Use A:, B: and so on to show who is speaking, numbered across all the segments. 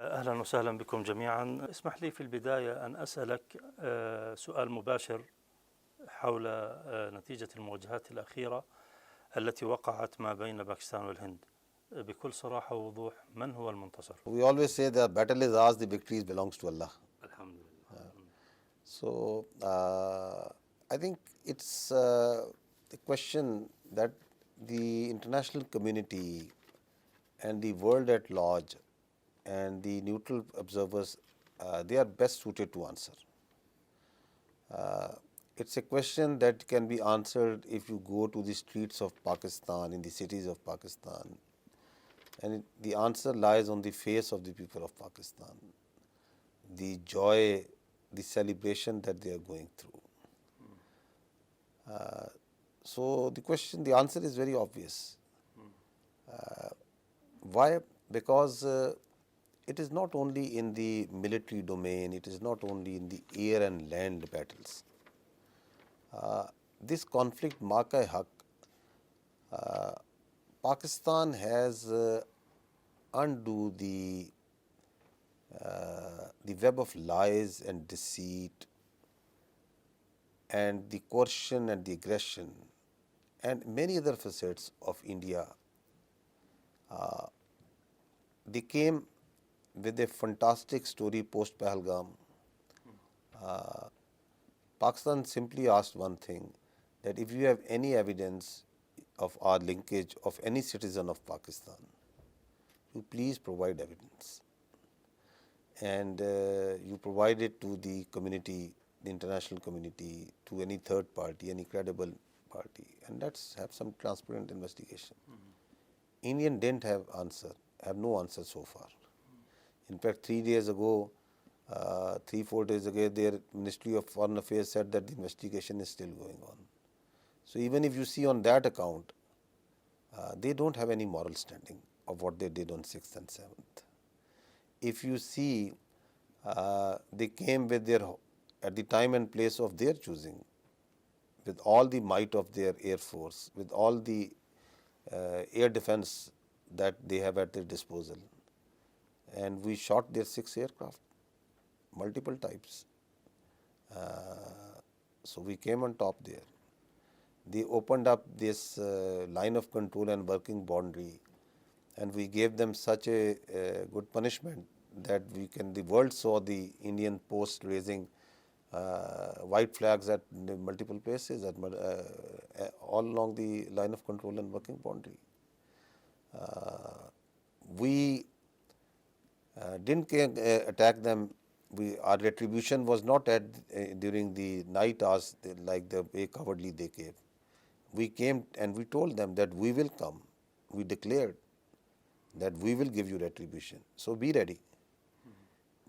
A: أهلا وسهلا بكم جميعا. اسمح لي في البداية أن أسألك سؤال مباشر حول نتيجة المواجهات الأخيرة التي وقعت ما بين باكستان والهند. بكل صراحة ووضوح، من هو المنتصر؟
B: We always say the battle is ours, the victory belongs to Allah.
A: الحمد لله.
B: So I think it's a question that the international community and the world at large and the neutral observers, they are best suited to answer. It's a question that can be answered if you go to the streets of Pakistan, in the cities of Pakistan, and the answer lies on the face of the people of Pakistan, the joy, the celebration that they are going through. So the answer is very obvious. Why? Because it is not only in the military domain, it is not only in the air and land battles. This conflict, Maka-e-Haq, Pakistan has undo the web of lies and deceit and the coercion and the aggression and many other facets of India. They came with a fantastic story post Pahalgam. Pakistan simply asked one thing, that if you have any evidence of our linkage of any citizen of Pakistan, you please provide evidence. And you provide it to the community, the international community, to any third party, any credible party, and let's have some transparent investigation. Indian didn't have no answer so far. In fact, 3 days ago, 3-4 days ago, their Ministry of Foreign Affairs said that the investigation is still going on. So even if you see on that account, they don't have any moral standing of what they did on 6th and 7th. If you see, they came with at the time and place of their choosing, with all the might of their air force, with all the air defense that they have at their disposal. And we shot their 6 aircraft, multiple types. So we came on top there. They opened up this line of control and working boundary, and we gave them such a good punishment that the world saw the Indian post raising white flags at multiple places, all along the line of control and working boundary. We didn't attack them. Our retribution was not during the night hours like the way cowardly they came. We came and we told them that we will come. We declared that we will give you retribution. So be ready.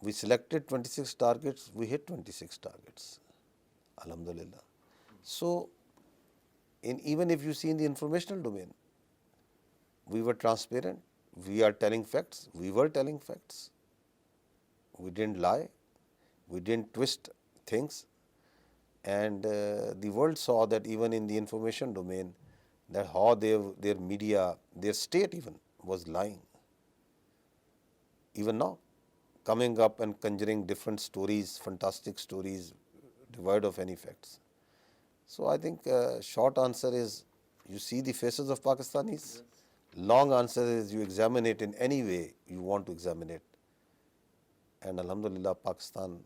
B: We selected 26 targets. We hit 26 targets. Alhamdulillah. So even if you see in the informational domain, we were transparent. We are telling facts. We were telling facts. We didn't lie. We didn't twist things. And the world saw that even in the information domain, that how their media, their state even, was lying. Even now, coming up and conjuring different stories, fantastic stories, devoid of any facts. So I think short answer is, you see the faces of Pakistanis. Yes. Long answer is, you examine it in any way you want to examine it. And Alhamdulillah, Pakistan,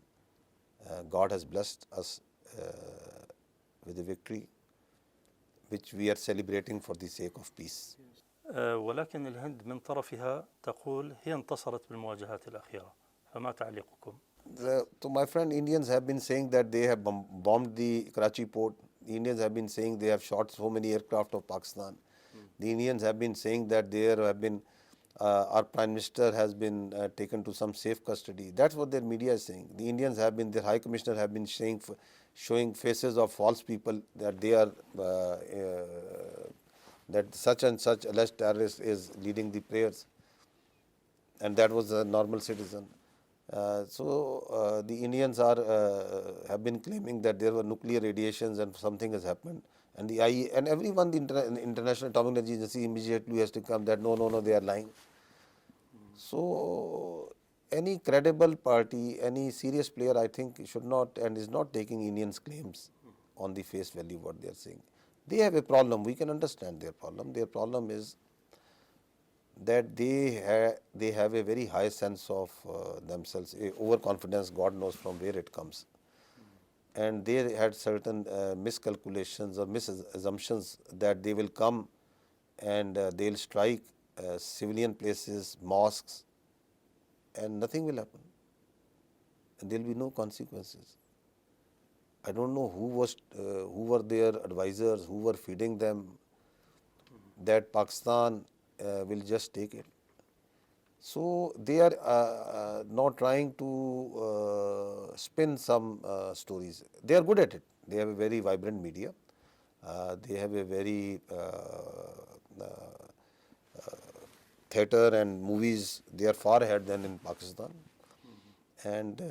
B: God has blessed us with a victory, which we are celebrating for the sake of peace.
A: ولكن الهند من طرفها تقول هي انتصرت بالمواجهات الأخيرة، فما تعليقكم؟
B: So my friend, Indians have been saying that they have bombed the Karachi port. The Indians have been saying they have shot so many aircraft of Pakistan. The Indians have been saying that our Prime Minister has been taken to some safe custody. That's what their media is saying. The Indians have been, their High Commissioner have been showing faces of false people, that they are, that such and such alleged terrorist is leading the prayers, and that was a normal citizen. So the Indians have been claiming that there were nuclear radiations and something has happened. And the IE and everyone, the International Atomic Energy Agency immediately has to come that no, they are lying. So any credible party, any serious player, I think should not and is not taking Indians' claims on the face value what they are saying. They have a problem. We can understand their problem. Their problem is that they have a very high sense of themselves, overconfidence. God knows from where it comes, and they had certain miscalculations or misassumptions that they will come and they will strike civilian places, mosques, and nothing will happen, and there will be no consequences. I don't know who were their advisors, who were feeding them that Pakistan will just take it. So they are not trying to spin some stories. They are good at it. They have a very vibrant media. They have a very theatre and movies. They are far ahead than in Pakistan, and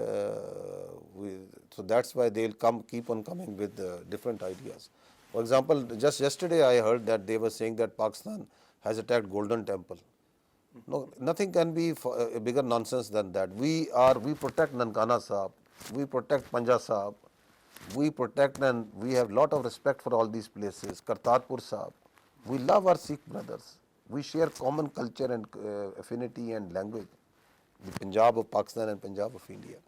B: so that's why they'll keep on coming with different ideas. For example, just yesterday I heard that they were saying that Pakistan has attacked Golden Temple. No, nothing can be a bigger nonsense than that. We protect Nankana Sahib, we protect Panja Sahib, we protect and we have lot of respect for all these places. Kartarpur Sahib, we love our Sikh brothers. We share common culture and affinity and language. The Punjab of Pakistan and Punjab of India.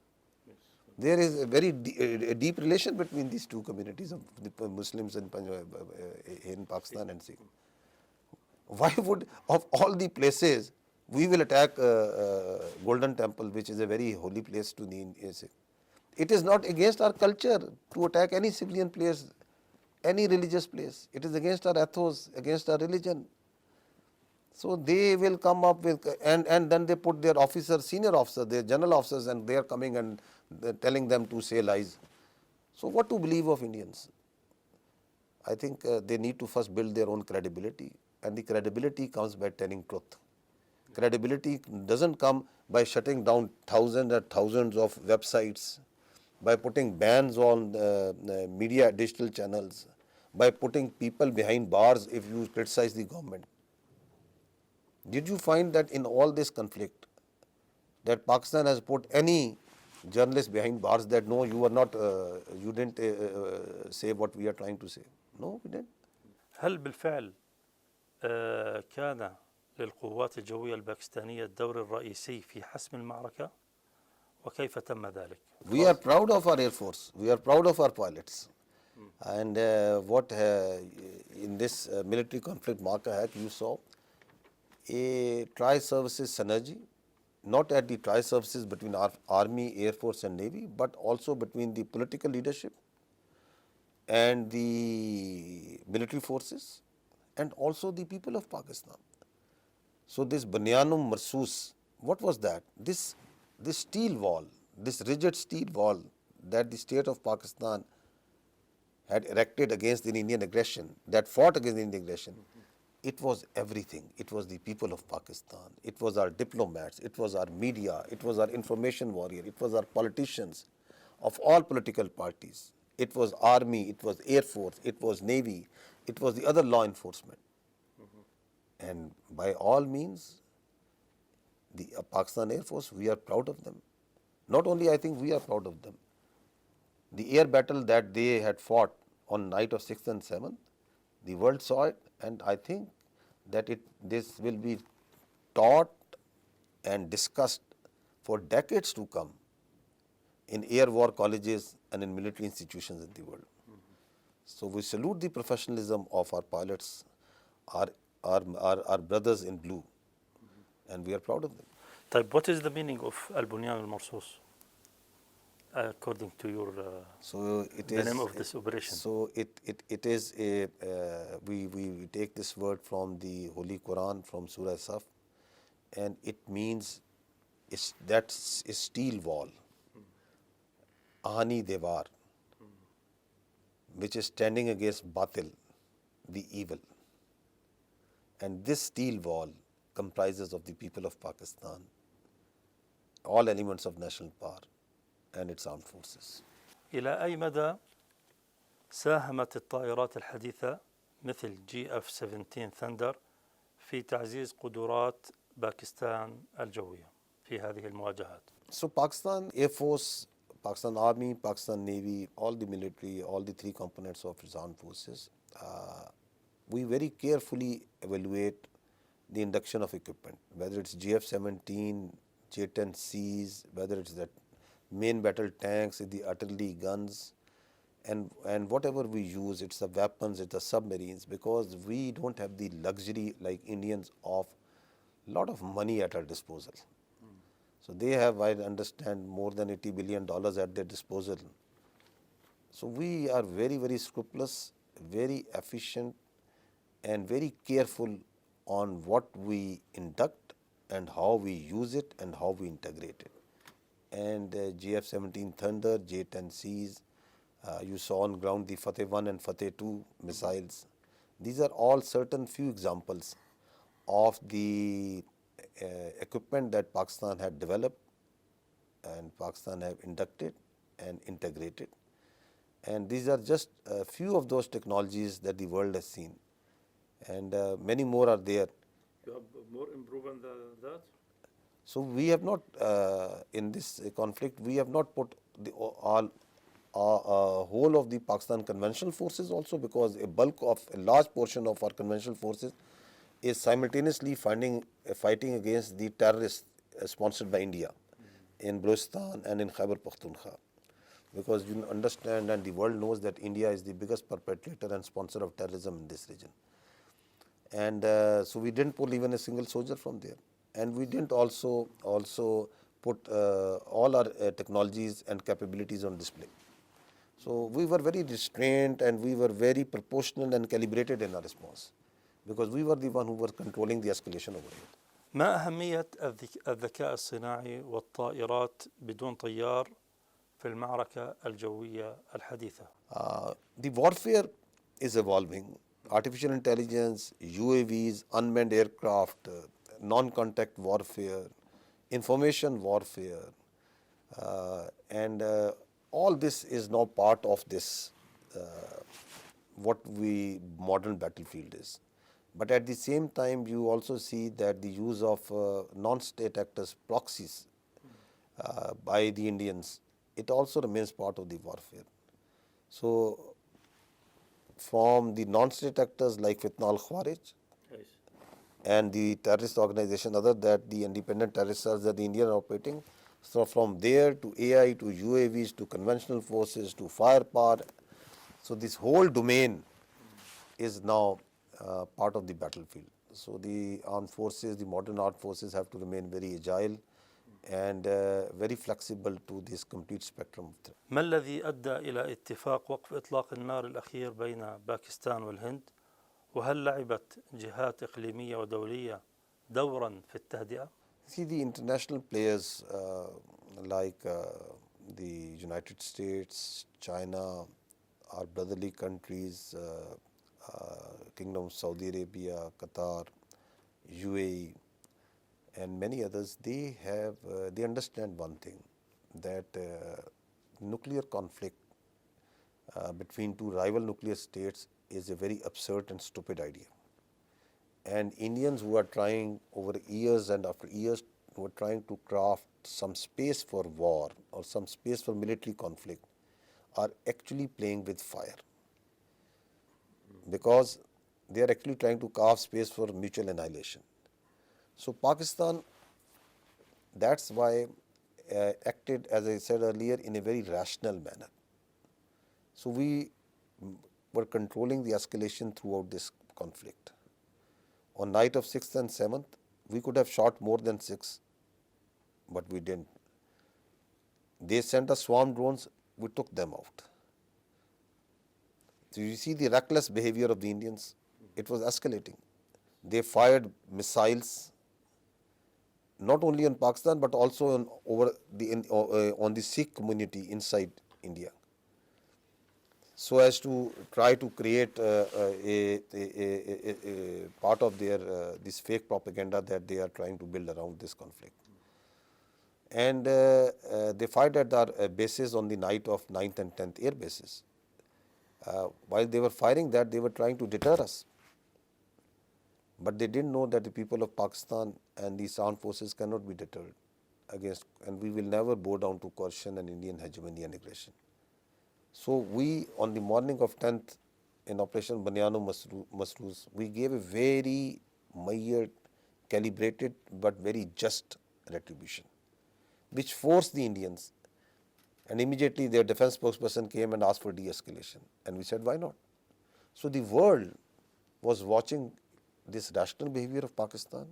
B: There is a very deep relation between these two communities of the Muslims in Pakistan and Sikh. Why would, of all the places, we will attack Golden Temple, which is a very holy place to the Sikh? It is not against our culture to attack any civilian place, any religious place. It is against our ethos, against our religion. So they will come up with, and then they put their officers, senior officers, their general officers, and they are coming and telling them to say lies. So what to believe of Indians? I think they need to first build their own credibility, and the credibility comes by telling truth. Credibility doesn't come by shutting down thousands and thousands of websites, by putting bans on media digital channels, by putting people behind bars if you criticize the government. Did you find that in all this conflict that Pakistan has put any journalist behind bars that no, you are not, you didn't say what we are trying to say? No, we didn't.
A: هل بالفعل كان للقوات الجوية الباكستانية الدور الرئيسي في حسم المعركة؟ وكيف تم ذلك؟
B: We are proud of our Air Force. We are proud of our pilots. And what in this military conflict, Marka, you saw a tri-services synergy, not at the tri-services between our Army, Air Force and Navy, but also between the political leadership and the military forces and also the people of Pakistan. So this Banyanum Marsus, what was that? This steel wall, this rigid steel wall that the state of Pakistan had erected against the Indian aggression, that fought against the Indian aggression, it was everything. It was the people of Pakistan. It was our diplomats. It was our media. It was our information warrior. It was our politicians of all political parties. It was Army. It was Air Force. It was Navy. It was the other law enforcement. And by all means, the Pakistan Air Force, we are proud of them. Not only I think we are proud of them. The air battle that they had fought on night of 6th and 7th, the world saw it, and I think that this will be taught and discussed for decades to come in air war colleges and in military institutions in the world. So we salute the professionalism of our pilots, our brothers in blue, and we are proud of them.
A: طيب, what is the meaning of البنيان المرصوص according to your the name of this operation?
B: So it is a we take this word from the Holy Quran, from Surah Saf, and it means that's a steel wall, Ahani Devar, which is standing against Batil, the evil. And this steel wall comprises of the people of Pakistan, all elements of national power and its armed forces.
A: إلى أي مدى ساهمت الطائرات الحديثة مثل GF-17 ثندر في تعزيز قدرات باكستان الجوية؟ في هذه المواجهات؟
B: So Pakistan Air Force, Pakistan Army, Pakistan Navy, all the military, all the three components of its armed forces, we very carefully evaluate the induction of equipment, whether it's GF-17, J-10Cs, whether it's the main battle tanks, the artillery guns, and whatever we use, it's the weapons, it's the submarines, because we don't have the luxury like Indians of lot of money at our disposal. So they have, I understand, more than $80 billion at their disposal. So we are very, very scrupulous, very efficient, and very careful on what we induct and how we use it and how we integrate it. And GF-17 Thunder, J-10Cs, you saw on ground the Fateh 1 and Fateh 2 missiles. These are all certain few examples of the equipment that Pakistan had developed and Pakistan have inducted and integrated. And these are just a few of those technologies that the world has seen. And many more are there.
A: You have more improvement than that?
B: So we have not, in this conflict, we have not put the whole of the Pakistan conventional forces also, because a large portion of our conventional forces is simultaneously fighting against the terrorists sponsored by India in Balochistan and in Khyber Pakhtunkhwa. Because you understand and the world knows that India is the biggest perpetrator and sponsor of terrorism in this region. And so we didn't pull even a single soldier from there. And we didn't also put all our technologies and capabilities on display. So we were very restrained and we were very proportional and calibrated in our response, because we were the one who were controlling the escalation over here.
A: ما أهمية الذكاء الصناعي والطائرات بدون طيار في المعركة الجوية الحديثة؟
B: The warfare is evolving. Artificial intelligence, UAVs, unmanned aircraft, non-contact warfare, information warfare, and all this is now part of this, what we modern battlefield is. But at the same time, you also see that the use of non-state actors, proxies, by the Indians, it also remains part of the warfare. So from the non-state actors like Fitna al-Khawarij and the terrorist organization, other that the independent terrorist cells that the Indian are operating, so from there to AI to UAVs to conventional forces to firepower, so this whole domain is now part of the battlefield. So the armed forces, the modern armed forces have to remain very agile and very flexible to this complete spectrum of threat.
A: ما الذي أدى إلى اتفاق وقف إطلاق النار الأخير بين باكستان والهند؟ وهل لعبت جهات إقليمية ودولية دورا في التهدئة؟
B: See, the international players like the United States, China, our brotherly countries, Kingdom of Saudi Arabia, Qatar, UAE, and many others, they understand one thing, that nuclear conflict between two rival nuclear states is a very absurd and stupid idea. And Indians who are trying over years and after years, who are trying to craft some space for war or some space for military conflict, are actually playing with fire, because they are actually trying to carve space for mutual annihilation. So Pakistan, that's why acted, as I said earlier, in a very rational manner. So we were controlling the escalation throughout this conflict. On night of 6th and 7th, we could have shot more than 6, but we didn't. They sent us swarm drones, we took them out. So you see the reckless behavior of the Indians, it was escalating. They fired missiles, not only on Pakistan, but also on the Sikh community inside India, so as to try to create a part of their this fake propaganda that they are trying to build around this conflict. And they fired at our bases on the night of 9th and 10th air bases. While they were firing that, they were trying to deter us. But they didn't know that the people of Pakistan and these armed forces cannot be deterred. against, and we will never bow down to coercion and Indian hegemony and aggression. So we, on the morning of 10th, in Operation Banyano Masroos, we gave a very measured, calibrated, but very just retribution, which forced the Indians, and immediately their defense spokesperson came and asked for de-escalation, and we said, why not? So the world was watching this rational behavior of Pakistan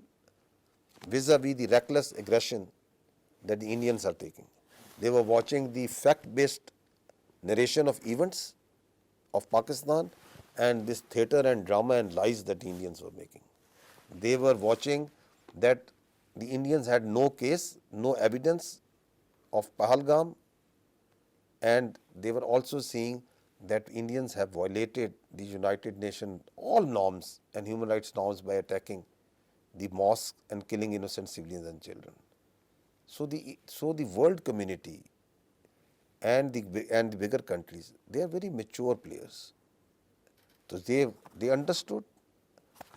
B: vis-a-vis the reckless aggression that the Indians are taking. They were watching the fact-based narration of events of Pakistan and this theatre and drama and lies that the Indians were making. They were watching that the Indians had no case, no evidence of Pahalgam, and they were also seeing that Indians have violated the United Nations all norms and human rights norms by attacking the mosques and killing innocent civilians and children. So the world community and the bigger countries, they are very mature players. So they understood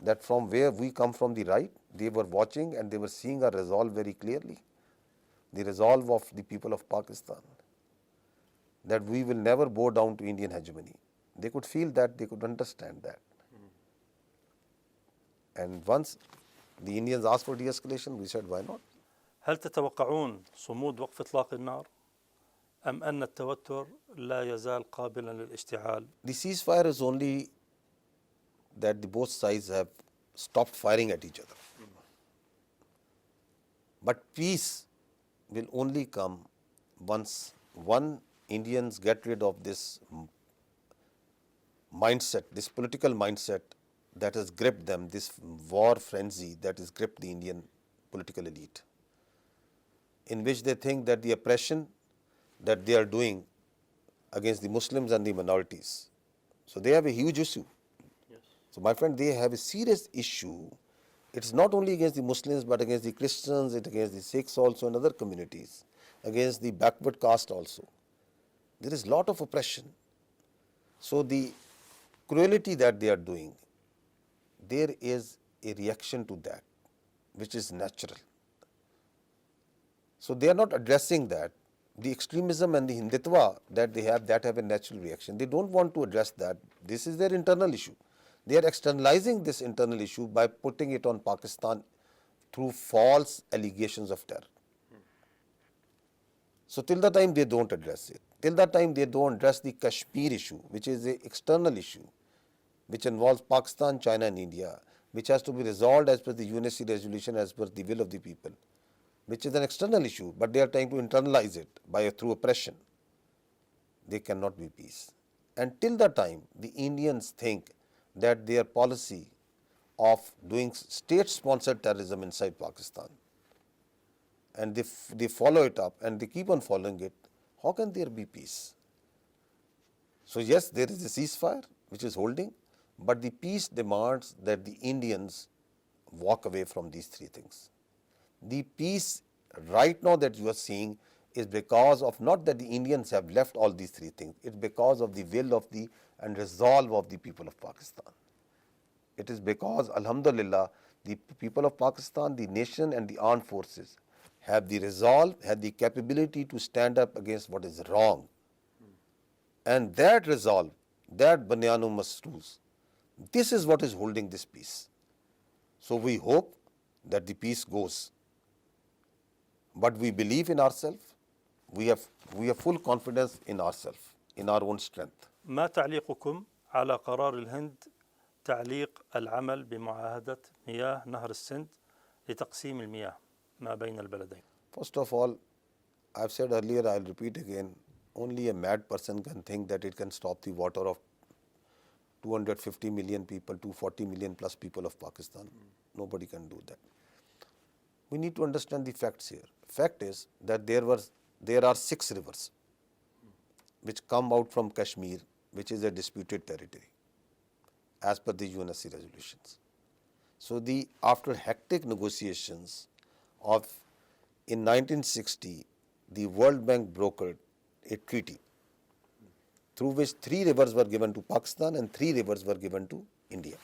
B: that from where we come from the right, they were watching and they were seeing our resolve very clearly, the resolve of the people of Pakistan, that we will never bow down to Indian hegemony. They could feel that, they could understand that. And once the Indians asked for de-escalation, we said, why not?
A: هل تتوقعون صمود وقف إطلاق النار أم أن التوتر لا يزال قابلا للاشتعال؟
B: The ceasefire is only that the both sides have stopped firing at each other. But peace will only come once Indians get rid of this mindset, this political mindset that has gripped them, this war frenzy that has gripped the Indian political elite, in which they think that the oppression that they are doing against the Muslims and the minorities. So they have a huge issue.
A: Yes.
B: So my friend, they have a serious issue. It's not only against the Muslims, but against the Christians, it's against the Sikhs also and other communities, against the backward caste also. There is a lot of oppression. So the cruelty that they are doing, there is a reaction to that, which is natural. So they are not addressing that. The extremism and the Hindutva that they have, that have a natural reaction. They don't want to address that. This is their internal issue. They are externalizing this internal issue by putting it on Pakistan through false allegations of terror. So till the time they don't address it, till the time they don't address the Kashmir issue, which is an external issue, which involves Pakistan, China and India, which has to be resolved as per the UNSC resolution, as per the will of the people, which is an external issue, but they are trying to internalize it through oppression. There cannot be peace. And till the time the Indians think that their policy of doing state-sponsored terrorism inside Pakistan, and they follow it up and they keep on following it, how can there be peace? So yes, there is a ceasefire which is holding, but the peace demands that the Indians walk away from these three things. The peace right now that you are seeing is because of not that the Indians have left all these three things, it's because of the will of and resolve of the people of Pakistan. It is because, alhamdulillah, the people of Pakistan, the nation and the armed forces have the resolve, have the capability to stand up against what is wrong. And that resolve, that Banyano Masroos, this is what is holding this peace. So we hope that the peace goes. But we believe in ourselves, we have full confidence in ourselves, in our own strength.
A: ما تعليقكم على قرار الهند تعليق العمل بمعاهدة مياه نهر السند لتقسيم المياه ما بين البلدين؟
B: First of all, I've said earlier, I'll repeat again, only a mad person can think that it can stop the water of 250 million people, 240 million plus people of Pakistan. Nobody can do that. We need to understand the facts here. Fact is that there are 6 rivers which come out from Kashmir, which is a disputed territory, as per the UNSC resolutions. So after hectic negotiations in 1960, the World Bank brokered a treaty through which 3 rivers were given to Pakistan and 3 rivers were given to India.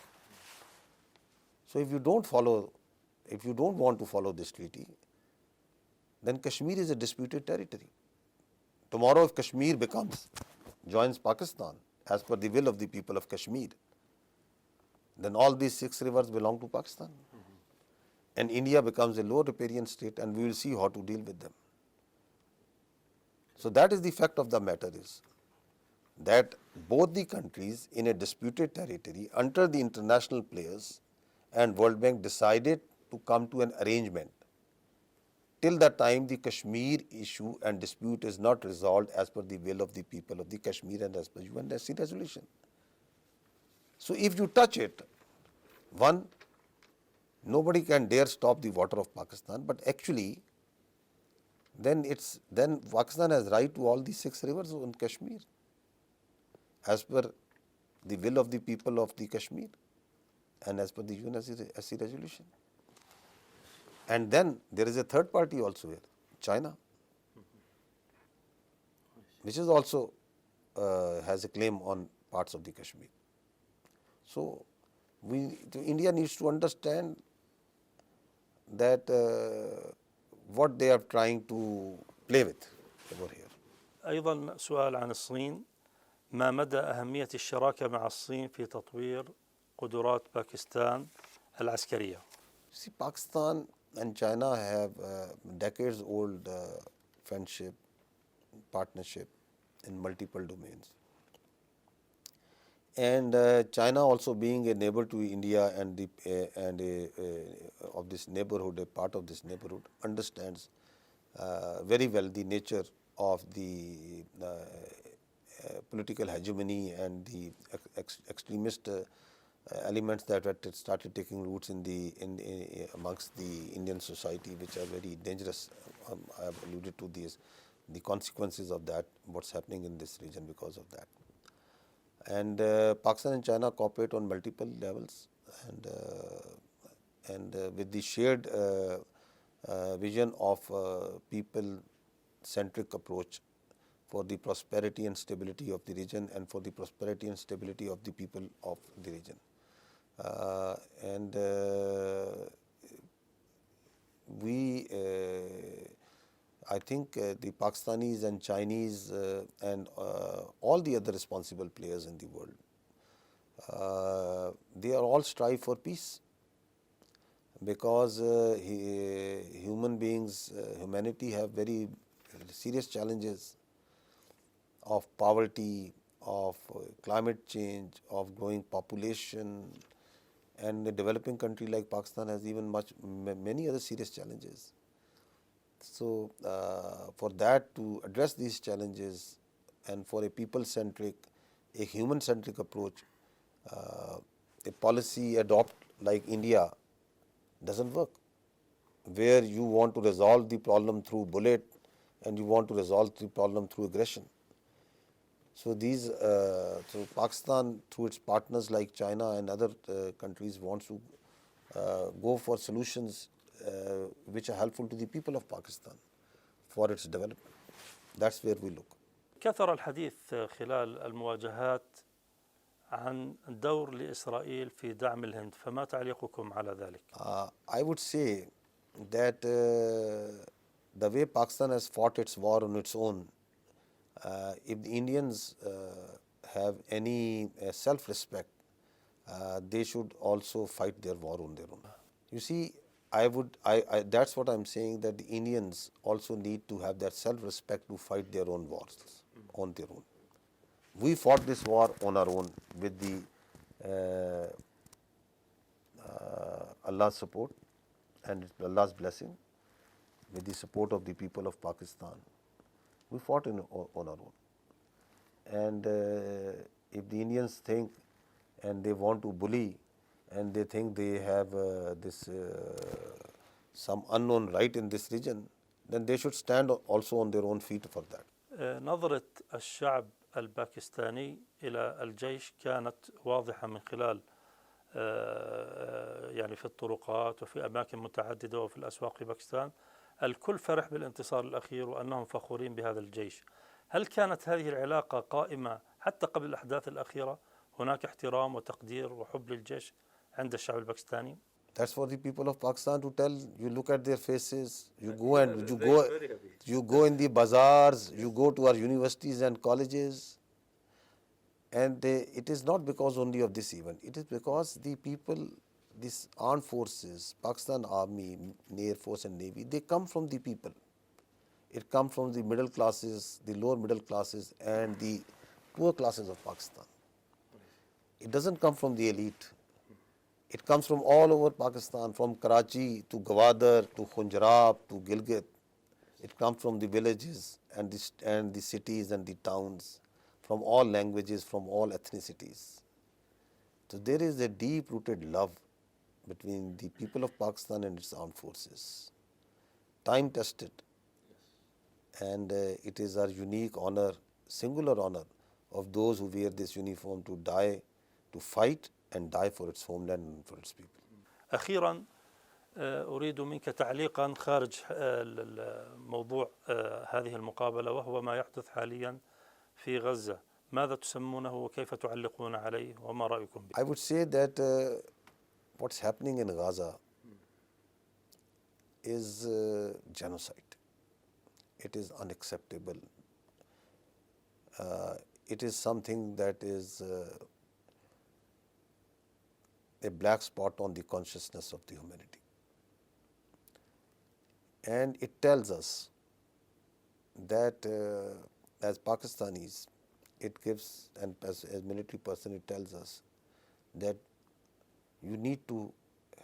B: So if you don't want to follow this treaty, then Kashmir is a disputed territory. Tomorrow if Kashmir joins Pakistan as per the will of the people of Kashmir, then all these 6 rivers belong to Pakistan. And India becomes a low riparian state, and we will see how to deal with them. So that is the fact of the matter, is that both the countries in a disputed territory under the international players and World Bank decided to come to an arrangement. Till that time the Kashmir issue and dispute is not resolved as per the will of the people of the Kashmir and as per UNSC resolution. So if you touch it, one, nobody can dare stop the water of Pakistan, but actually then Pakistan has right to all these 6 rivers on Kashmir as per the will of the people of the Kashmir and as per the UNSC resolution. And then there is a third party also here, China, which is also has a claim on parts of the Kashmir. So India needs to understand that what they are trying to play with over here.
A: أيضا سؤال عن الصين، ما مدى أهمية الشراكة مع الصين في تطوير قدرات باكستان العسكرية؟
B: See, Pakistan and China have decades old friendship, partnership in multiple domains. And China also being a neighbor to India and of this neighborhood, a part of this neighborhood, understands very well the nature of the political hegemony and the extremist elements that had started taking roots amongst the Indian society, which are very dangerous. I have alluded to the consequences of that, what's happening in this region because of that. And Pakistan and China cooperate on multiple levels, and with the shared vision of people-centric approach for the prosperity and stability of the region and for the prosperity and stability of the people of the region. I think the Pakistanis and Chinese and all the other responsible players in the world, they are all strive for peace, because human beings, humanity have very serious challenges of poverty, of climate change, of growing population, and a developing country like Pakistan has even many other serious challenges. So for that, to address these challenges and for a people-centric, a human-centric approach, a policy adopt like India doesn't work, where you want to resolve the problem through bullet and you want to resolve the problem through aggression. So so Pakistan, through its partners like China and other countries, wants to go for solutions which are helpful to the people of Pakistan for its development. That's where we look.
A: كثر الحديث خلال المواجهات عن دور لإسرائيل في دعم الهند، فما تعليقكم على ذلك؟
B: I would say that the way Pakistan has fought its war on its own, if the Indians have any self-respect, they should also fight their war on their own. You see, that's what I'm saying, that the Indians also need to have that self-respect to fight their own wars on their own. We fought this war on our own with the Allah's support and Allah's blessing, with the support of the people of Pakistan. We fought on our own. And if the Indians think and they want to bully and they think they have some unknown right in this region, then they should stand also on their own feet for that.
A: نظرة الشعب الباكستاني إلى الجيش كانت واضحة من خلال يعني في الطرقات وفي أماكن متعددة وفي الأسواق في باكستان. الكل فرح بالانتصار الأخير وأنهم فخورين بهذا الجيش. هل كانت هذه العلاقة قائمة حتى قبل الأحداث الأخيرة؟ هناك احترام وتقدير وحب للجيش عند الشعب الباكستاني؟
B: That's for the people of Pakistan to tell. You look at their faces. You go in the bazaars. You go to our universities and colleges. And it is not because only of this event. It is because the people, these armed forces, Pakistan Army, Air Force and Navy, they come from the people. It comes from the middle classes, the lower middle classes and the poor classes of Pakistan. It doesn't come from the elite. It comes from all over Pakistan, from Karachi to Gwadar to Khunjarab to Gilgit. It comes from the villages and the cities and the towns, from all languages, from all ethnicities. So there is a deep-rooted love between the people of Pakistan and its armed forces, time-tested. And it is our unique honor, singular honor of those who wear this uniform to die, to fight and die for its homeland and for its people.
A: أخيرا أريد منك تعليقا خارج موضوع هذه المقابلة، وهو ما يحدث حاليا في غزة. ماذا تسمونه وكيف تعلقون عليه وما رأيكم به؟
B: I would say that what's happening in Gaza is genocide. It is unacceptable. It is something that is a black spot on the consciousness of the humanity. And it tells us that as Pakistanis, it gives, and as military person, it tells us that you need to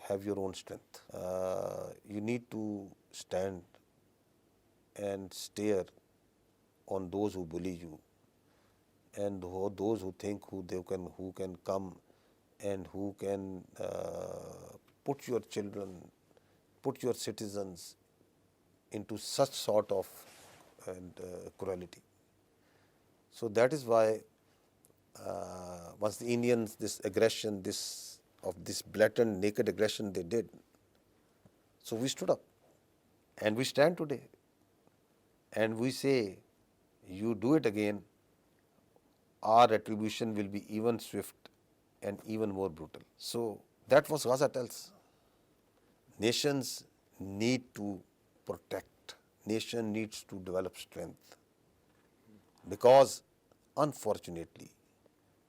B: have your own strength. You need to stand and stare on those who bully you, and those who think who can come and who can put your children, put your citizens into such sort of cruelty. So that is why once the Indians, this aggression, this blatant naked aggression they did, so we stood up and we stand today and we say, you do it again, our retribution will be even swift and even more brutal. So that was Gaza tells. Nations need to protect. Nation needs to develop strength. Because unfortunately,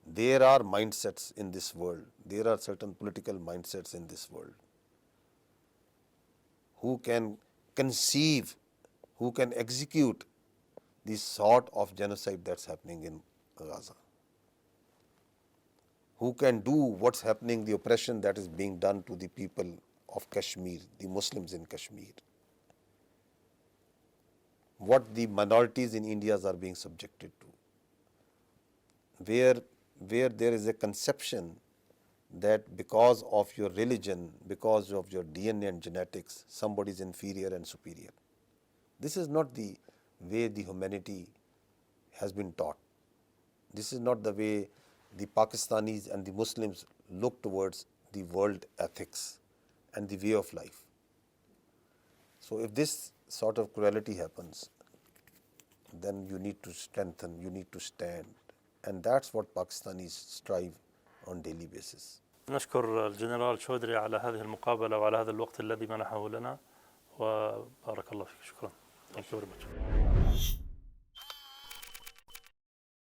B: there are mindsets in this world. There are certain political mindsets in this world who can conceive, who can execute the sort of genocide that's happening in Gaza. Who can do what's happening, the oppression that is being done to the people of Kashmir, the Muslims in Kashmir. What the minorities in India are being subjected to. Where there is a conception that because of your religion, because of your DNA and genetics, somebody is inferior and superior. This is not the way the humanity has been taught. This is not the way the Pakistanis and the Muslims look towards the world ethics and the way of life. So if this sort of cruelty happens, then you need to strengthen, you need to stand. And that's what Pakistanis strive on daily basis.
A: نشكر الجنرال شودي على هذه المقابلة وعلى هذا الوقت الذي منحه لنا، وبارك الله فيك. شكرا. Thank you very much.